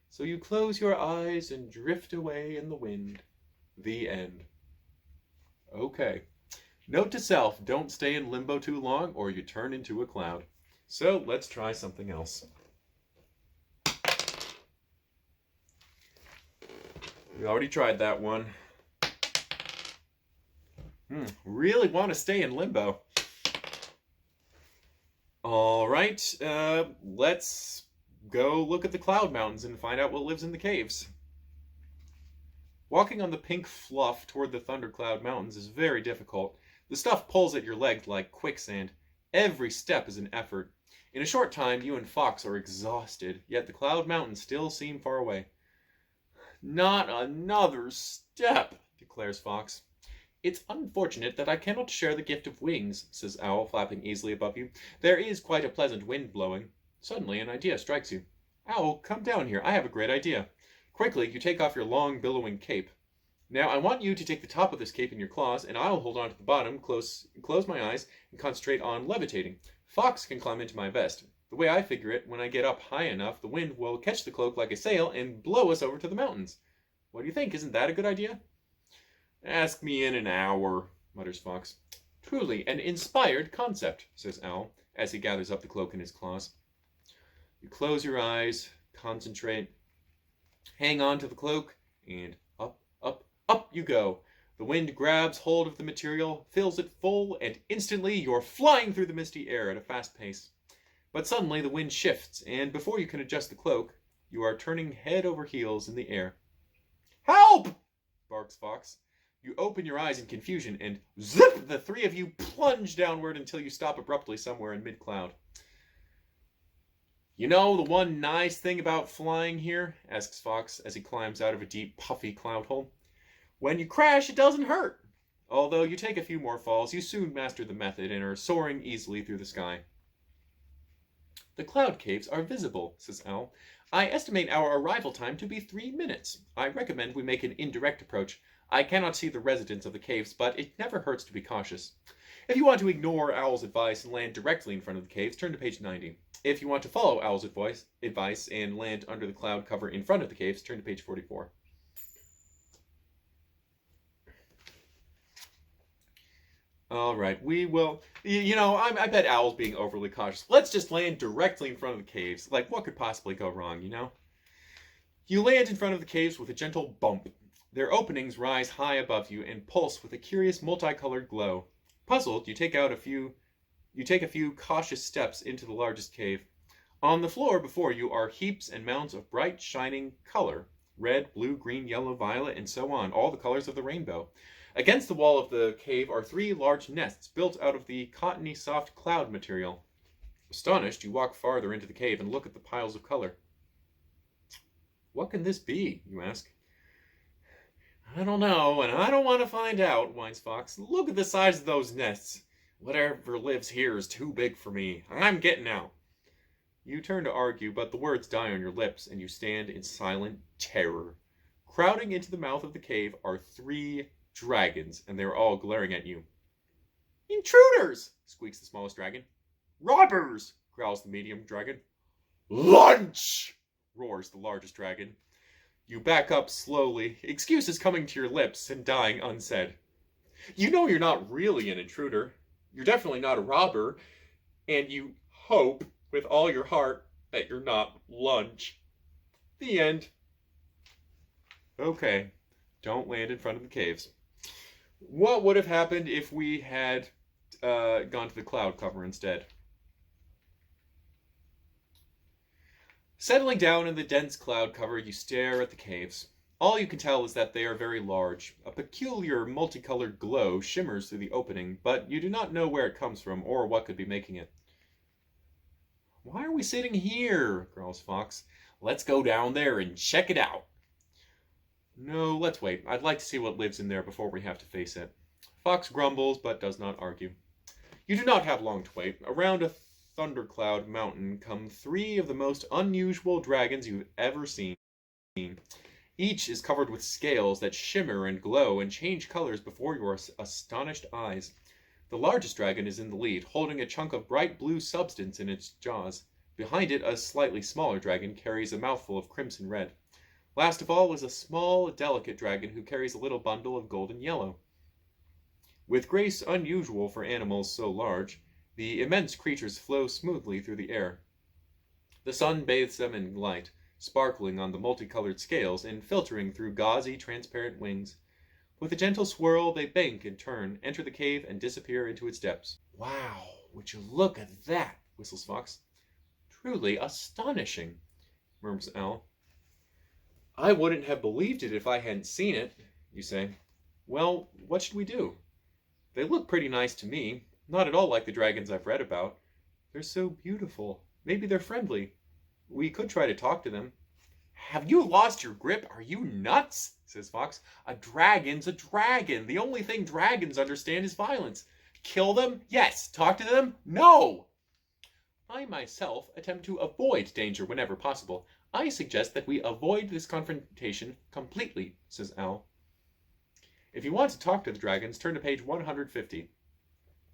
So you close your eyes and drift away in the wind. The end. Okay. Note to self, don't stay in limbo too long or you turn into a cloud. So let's try something else. We already tried that one. Really want to stay in Limbo. All right, let's go look at the Cloud Mountains and find out what lives in the caves. Walking on the pink fluff toward the Thundercloud Mountains is very difficult. The stuff pulls at your legs like quicksand. Every step is an effort. In a short time, you and Fox are exhausted, yet the Cloud Mountains still seem far away. Not another step, declares Fox. It's unfortunate that I cannot share the gift of wings, says Owl, flapping easily above you. There is quite a pleasant wind blowing. Suddenly, an idea strikes you. Owl, come down here. I have a great idea. Quickly, you take off your long, billowing cape. Now, I want you to take the top of this cape in your claws, and I'll hold on to the bottom, close my eyes, and concentrate on levitating. Fox can climb into my vest. The way I figure it, when I get up high enough, the wind will catch the cloak like a sail and blow us over to the mountains. What do you think? Isn't that a good idea? Ask me in an hour, mutters Fox. Truly an inspired concept, says Owl, as he gathers up the cloak in his claws. You close your eyes, concentrate, hang on to the cloak, and up, up, up you go. The wind grabs hold of the material, fills it full, and instantly you're flying through the misty air at a fast pace. But suddenly the wind shifts, and before you can adjust the cloak, you are turning head over heels in the air. Help! Barks Fox. You open your eyes in confusion, and zip! The three of you plunge downward until you stop abruptly somewhere in mid-cloud. You know the one nice thing about flying here? Asks Fox as he climbs out of a deep, puffy cloud hole. When you crash, it doesn't hurt. Although you take a few more falls, you soon master the method and are soaring easily through the sky. The cloud caves are visible, says Owl. I estimate our arrival time to be 3 minutes. I recommend we make an indirect approach. I cannot see the residents of the caves, but it never hurts to be cautious. If you want to ignore Owl's advice and land directly in front of the caves, turn to page 90. If you want to follow Owl's advice and land under the cloud cover in front of the caves, turn to page 44. All right, we will... I bet Owl's being overly cautious. Let's just land directly in front of the caves. Like, what could possibly go wrong, you know? You land in front of the caves with a gentle bump. Their openings rise high above you and pulse with a curious multicolored glow. Puzzled, you take a few cautious steps into the largest cave. On the floor before you are heaps and mounds of bright, shining color. Red, blue, green, yellow, violet, and so on, all the colors of the rainbow. Against the wall of the cave are 3 large nests built out of the cottony soft cloud material. Astonished, you walk farther into the cave and look at the piles of color. What can this be, you ask? I don't know, and I don't want to find out, whines Fox. Look at the size of those nests. Whatever lives here is too big for me. I'm getting out. You turn to argue, but the words die on your lips, and you stand in silent terror. Crowding into the mouth of the cave are 3 dragons, and they are all glaring at you. Intruders! Squeaks the smallest dragon. Robbers! Growls the medium dragon. Lunch! Roars the largest dragon. You back up slowly, excuses coming to your lips and dying unsaid. You know you're not really an intruder. You're definitely not a robber. And you hope with all your heart that you're not lunch. The end. Okay, don't land in front of the caves. What would have happened if we had gone to the cloud cover instead? Settling down in the dense cloud cover, you stare at the caves. All you can tell is that they are very large. A peculiar multicolored glow shimmers through the opening, but you do not know where it comes from or what could be making it. Why are we sitting here? Growls Fox. Let's go down there and check it out. No, let's wait. I'd like to see what lives in there before we have to face it. Fox grumbles, but does not argue. You do not have long to wait. Around a Thundercloud Mountain come 3 of the most unusual dragons you've ever seen. Each is covered with scales that shimmer and glow and change colors before your astonished eyes. The largest dragon is in the lead, holding a chunk of bright blue substance in its jaws. Behind it, a slightly smaller dragon carries a mouthful of crimson red. Last of all is a small, delicate dragon who carries a little bundle of golden yellow. With grace unusual for animals so large, The immense creatures flow smoothly through the air. The sun bathes them in light, sparkling on the multicolored scales and filtering through gauzy, transparent wings. With a gentle swirl, they bank and turn, enter the cave, and disappear into its depths. Wow, would you look at that, whistles Fox. Truly astonishing, murmurs Al. I wouldn't have believed it if I hadn't seen it, you say. Well, what should we do? They look pretty nice to me, not at all like the dragons I've read about. They're so beautiful. Maybe they're friendly. We could try to talk to them. Have you lost your grip? Are you nuts? Says Fox. A dragon's a dragon. The only thing dragons understand is violence. Kill them? Yes. Talk to them? No. I myself attempt to avoid danger whenever possible. I suggest that we avoid this confrontation completely, says Al. If you want to talk to the dragons, turn to page 150.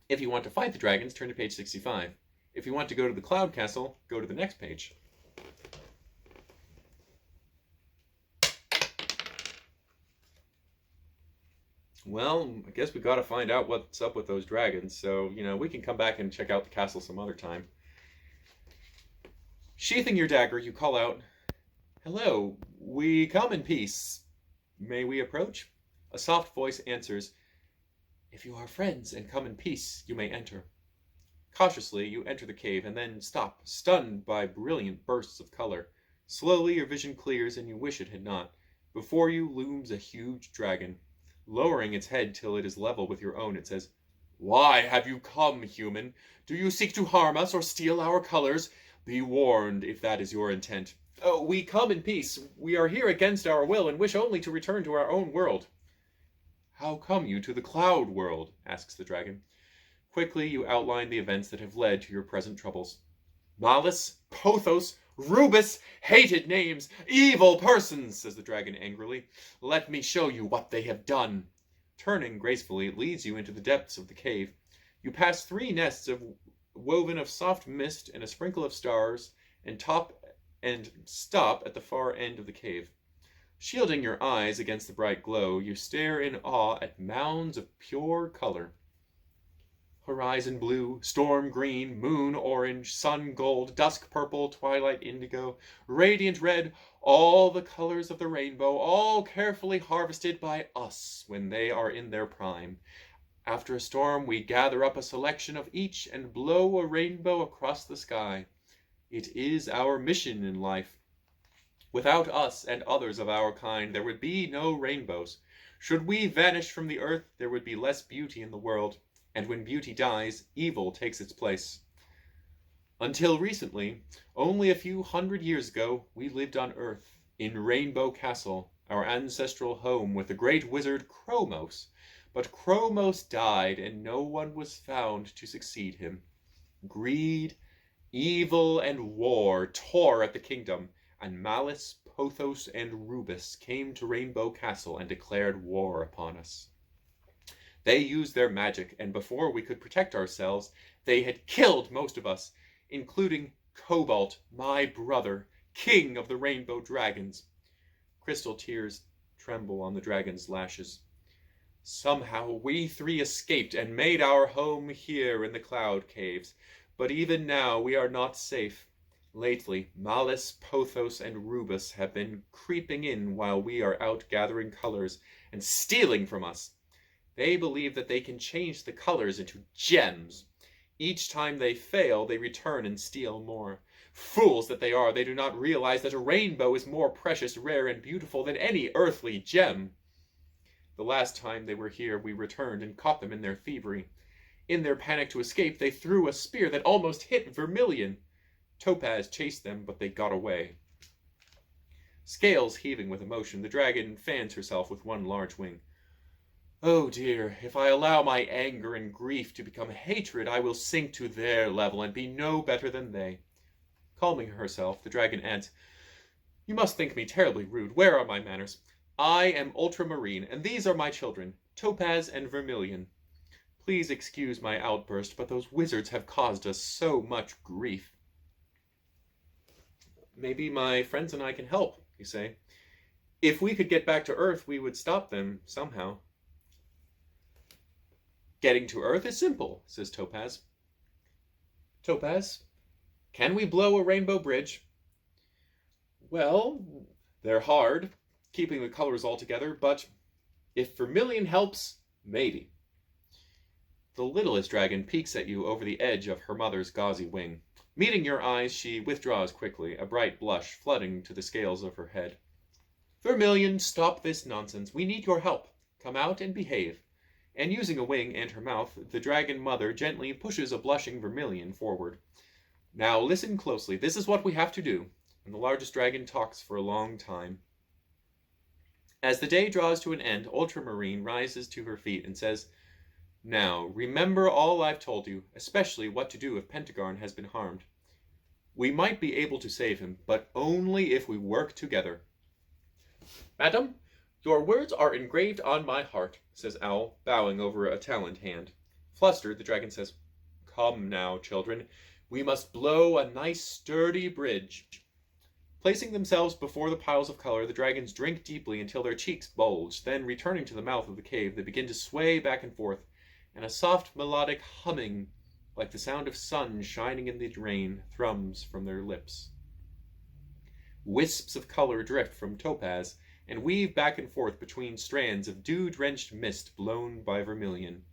If you want to fight the dragons, turn to page 65. If you want to go to the Cloud Castle, go to the next page. Well, I guess we got to find out what's up with those dragons, so, we can come back and check out the castle some other time. Sheathing your dagger, you call out, "Hello, we come in peace. May we approach?" A soft voice answers, "If you are friends and come in peace, you may enter." Cautiously, you enter the cave and then stop, stunned by brilliant bursts of color. Slowly, your vision clears and you wish it had not. Before you looms a huge dragon. Lowering its head till it is level with your own, it says, "Why have you come, human? Do you seek to harm us or steal our colors? Be warned if that is your intent." "Oh, we come in peace. We are here against our will and wish only to return to our own world." "How come you to the cloud world?" asks the dragon. Quickly you outline the events that have led to your present troubles. "Malice, Pothos, Rubus, hated names, evil persons," says the dragon angrily. "Let me show you what they have done." Turning gracefully, it leads you into the depths of the cave. You pass 3 nests woven of soft mist and a sprinkle of stars, and stop at the far end of the cave. Shielding your eyes against the bright glow, you stare in awe at mounds of pure color. Horizon blue, storm green, moon orange, sun gold, dusk purple, twilight indigo, radiant red, all the colors of the rainbow, all carefully harvested by us when they are in their prime. After a storm, we gather up a selection of each and blow a rainbow across the sky. It is our mission in life. Without us and others of our kind, there would be no rainbows. Should we vanish from the earth, there would be less beauty in the world. And when beauty dies, evil takes its place. Until recently, only a few hundred years ago, we lived on Earth, in Rainbow Castle, our ancestral home with the great wizard Chromos. But Chromos died, and no one was found to succeed him. Greed, evil, and war tore at the kingdom, and Malice, Pothos, and Rubus came to Rainbow Castle and declared war upon us. They used their magic, and before we could protect ourselves, they had killed most of us, including Cobalt, my brother, king of the rainbow dragons. Crystal tears tremble on the dragon's lashes. Somehow we 3 escaped and made our home here in the cloud caves, but even now we are not safe. Lately, Malice, Pothos, and Rubus have been creeping in while we are out gathering colors and stealing from us. They believe that they can change the colors into gems. Each time they fail, they return and steal more. Fools that they are, they do not realize that a rainbow is more precious, rare, and beautiful than any earthly gem. The last time they were here, we returned and caught them in their thievery. In their panic to escape, they threw a spear that almost hit Vermilion. Topaz chased them, but they got away. Scales heaving with emotion, the dragon fans herself with one large wing. Oh dear, if I allow my anger and grief to become hatred, I will sink to their level and be no better than they. Calming herself, the dragon adds, "You must think me terribly rude. Where are my manners? I am Ultramarine, and these are my children, Topaz and Vermilion. Please excuse my outburst, but those wizards have caused us so much grief." "Maybe my friends and I can help," you say. "If we could get back to Earth, we would stop them somehow." "Getting to Earth is simple," says Topaz. Topaz, can we blow a rainbow bridge? Well, they're hard, keeping the colors all together, but if vermilion helps, maybe. The littlest dragon peeks at you over the edge of her mother's gauzy wing. Meeting your eyes, she withdraws quickly, a bright blush flooding to the scales of her head. Vermilion, stop this nonsense. We need your help. Come out and behave. And using a wing and her mouth, the dragon mother gently pushes a blushing Vermilion forward. Now listen closely. This is what we have to do. And the largest dragon talks for a long time. As the day draws to an end, Ultramarine rises to her feet and says, Now, remember all I've told you, especially what to do if Pentegarn has been harmed. We might be able to save him, but only if we work together. Madam, your words are engraved on my heart, says Owl, bowing over a taloned hand. Flustered, the dragon says, Come now, children. We must blow a nice sturdy bridge. Placing themselves before the piles of color, the dragons drink deeply until their cheeks bulge. Then, returning to the mouth of the cave, they begin to sway back and forth, and a soft melodic humming, like the sound of sun shining in the rain, thrums from their lips. Wisps of color drift from Topaz and weave back and forth between strands of dew-drenched mist blown by Vermilion.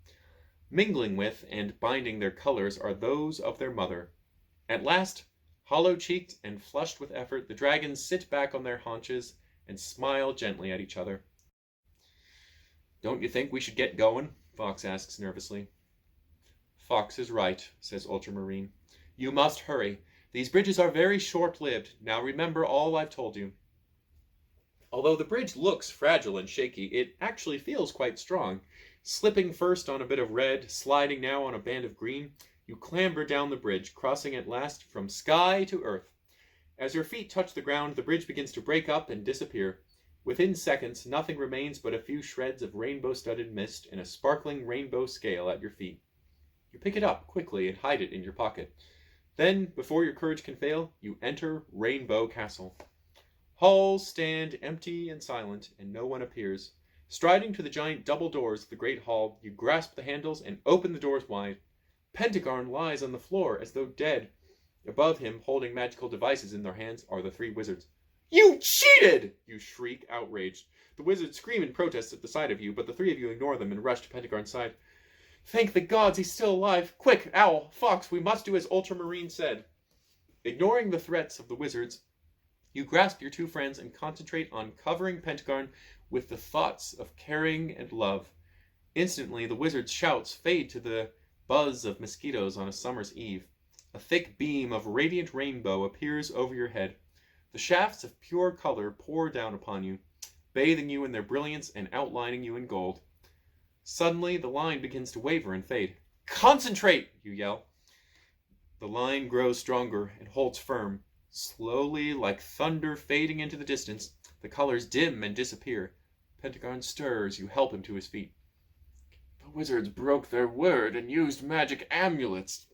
Mingling with and binding their colors are those of their mother. At last, hollow-cheeked and flushed with effort, the dragons sit back on their haunches and smile gently at each other. Don't you think we should get going? Fox asks nervously. Fox is right, says Ultramarine. You must hurry. These bridges are very short-lived. Now remember all I've told you. Although the bridge looks fragile and shaky, it actually feels quite strong. Slipping first on a bit of red, sliding now on a band of green, you clamber down the bridge, crossing at last from sky to earth. As your feet touch the ground, the bridge begins to break up and disappear. Within seconds, nothing remains but a few shreds of rainbow-studded mist and a sparkling rainbow scale at your feet. You pick it up quickly and hide it in your pocket. Then, before your courage can fail, you enter Rainbow Castle. Halls stand empty and silent, and no one appears. Striding to the giant double doors of the great hall, you grasp the handles and open the doors wide. Pentegarn lies on the floor as though dead. Above him, holding magical devices in their hands, are the three wizards. You cheated! You shriek, outraged. The wizards scream in protest at the sight of you, but the three of you ignore them and rush to Pentegarn's side. Thank the gods he's still alive. Quick, Owl, Fox, we must do as Ultramarine said. Ignoring the threats of the wizards, you grasp your two friends and concentrate on covering Pentegarn with the thoughts of caring and love. Instantly, the wizard's shouts fade to the buzz of mosquitoes on a summer's eve. A thick beam of radiant rainbow appears over your head. The shafts of pure color pour down upon you, bathing you in their brilliance and outlining you in gold. Suddenly, the line begins to waver and fade. Concentrate, you yell. The line grows stronger and holds firm. Slowly, like thunder fading into the distance, the colors dim and disappear. Pentegarn stirs. You help him to his feet. The wizards broke their word and used magic amulets.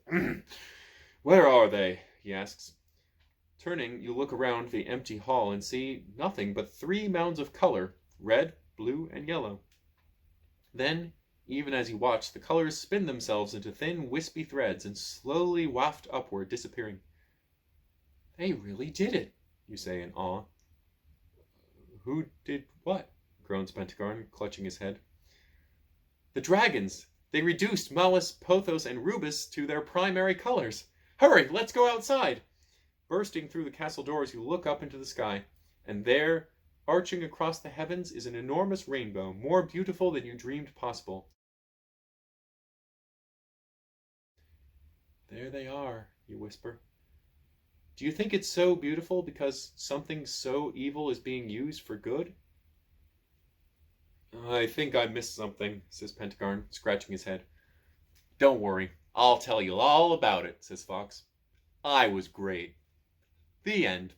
Where are they? He asks. Turning, you look around the empty hall and see nothing but 3 mounds of color, red, blue, and yellow. Then, even as you watch, the colors spin themselves into thin, wispy threads and slowly waft upward, disappearing. They really did it, you say in awe. Who did what? Groans Pentegarn, clutching his head. The dragons! They reduced Malus, Pothos, and Rubus to their primary colors. Hurry, let's go outside! Bursting through the castle doors, you look up into the sky, and there, arching across the heavens, is an enormous rainbow, more beautiful than you dreamed possible. There they are, you whisper. Do you think it's so beautiful because something so evil is being used for good? I think I missed something, says Pentegarn, scratching his head. Don't worry, I'll tell you all about it, says Fox. I was great. The end.